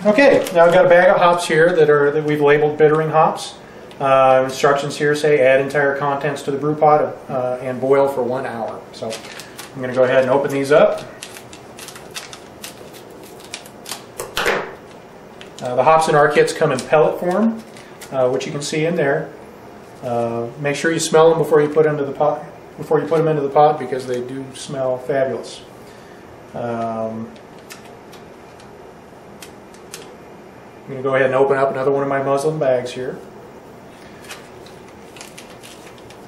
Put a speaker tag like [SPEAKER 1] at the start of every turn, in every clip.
[SPEAKER 1] Okay, now I've got a bag of hops here that we've labeled bittering hops. Instructions here say add entire contents to the brew pot and boil for 1 hour. So I'm going to go ahead and open these up. The hops in our kits come in pellet form, which you can see in there. Make sure you smell them before you put them into the pot. Because they do smell fabulous. I'm going to go ahead and open up another one of my muslin bags here.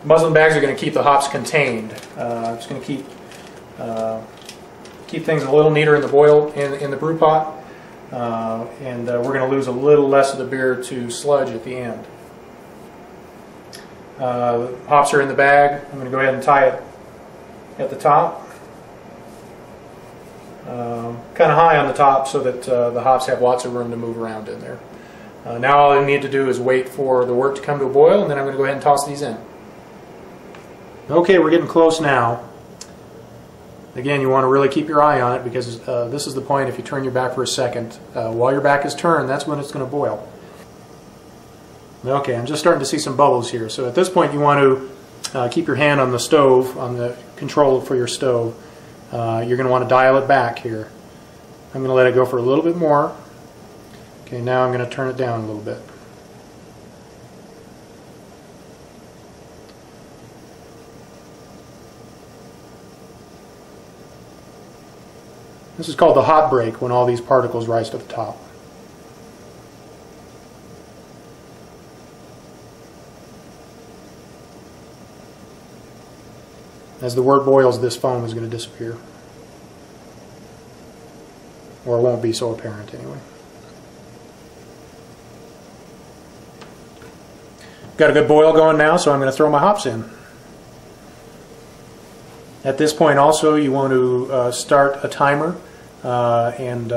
[SPEAKER 1] Muslin bags are going to keep the hops contained. It's going to keep things a little neater in the boil in the brew pot, and we're going to lose a little less of the beer to sludge at the end. Hops are in the bag. I'm going to go ahead and tie it at the top, kind of high on the top, so that the hops have lots of room to move around in there. Now all I need to do is wait for the wort to come to a boil, and then I'm going to go ahead and toss these in. Okay, we're getting close now. Again, you want to really keep your eye on it, because this is the point. If you turn your back for a second, while your back is turned, that's when it's going to boil. Okay, I'm just starting to see some bubbles here. So at this point you want to keep your hand on the stove, on the control for your stove. You're going to want to dial it back here. I'm going to let it go for a little bit more. Okay, now I'm going to turn it down a little bit. This is called the hot break, when all these particles rise to the top. As the wort boils, this foam is going to disappear. Or it won't be so apparent anyway. Got a good boil going now, so I'm going to throw my hops in. At this point also you want to start a timer and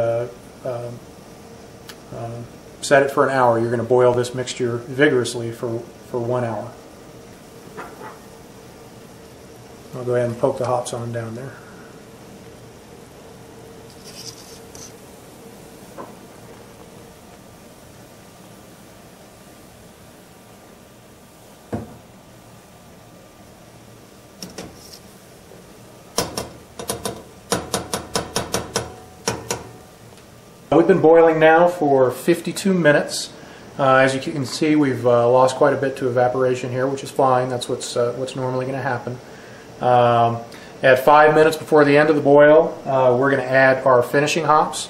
[SPEAKER 1] set it for an hour. You're going to boil this mixture vigorously for 1 hour. I'll go ahead and poke the hops on down there. We've been boiling now for 52 minutes. As you can see, we've lost quite a bit to evaporation here, which is fine. That's what's normally going to happen. At 5 minutes before the end of the boil, we're going to add our finishing hops.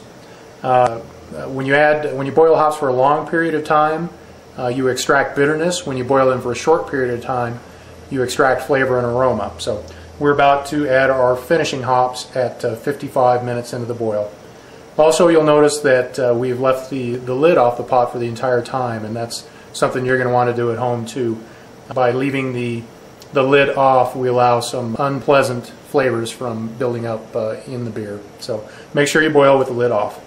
[SPEAKER 1] When you boil hops for a long period of time, you extract bitterness. When you boil them for a short period of time, you extract flavor and aroma. So we're about to add our finishing hops at 55 minutes into the boil. Also, you'll notice that we've left the lid off the pot for the entire time, and that's something you're going to want to do at home too. By leaving the lid off, we allow some unpleasant flavors from building up in the beer. So make sure you boil with the lid off.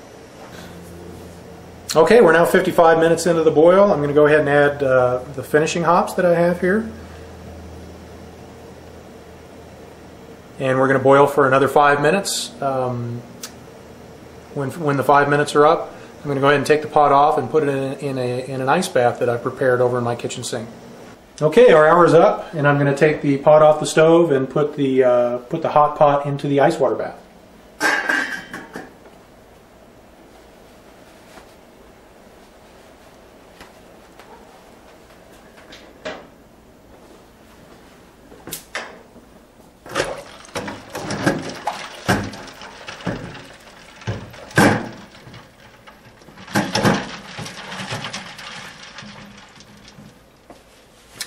[SPEAKER 1] Okay, we're now 55 minutes into the boil. I'm going to go ahead and add the finishing hops that I have here. And we're going to boil for another 5 minutes. When the 5 minutes are up, I'm going to go ahead and take the pot off and put it in an ice bath that I've prepared over in my kitchen sink. Okay, our hour's up, and I'm going to take the pot off the stove and put the hot pot into the ice water bath.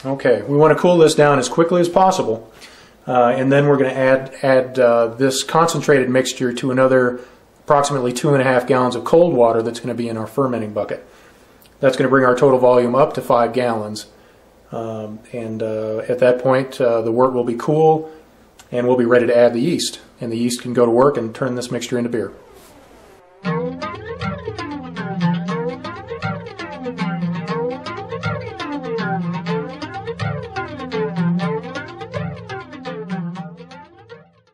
[SPEAKER 1] Okay, we want to cool this down as quickly as possible, and then we're going to add this concentrated mixture to another approximately 2.5 gallons of cold water that's going to be in our fermenting bucket. That's going to bring our total volume up to 5 gallons, and at that point the wort will be cool and we'll be ready to add the yeast, and the yeast can go to work and turn this mixture into beer.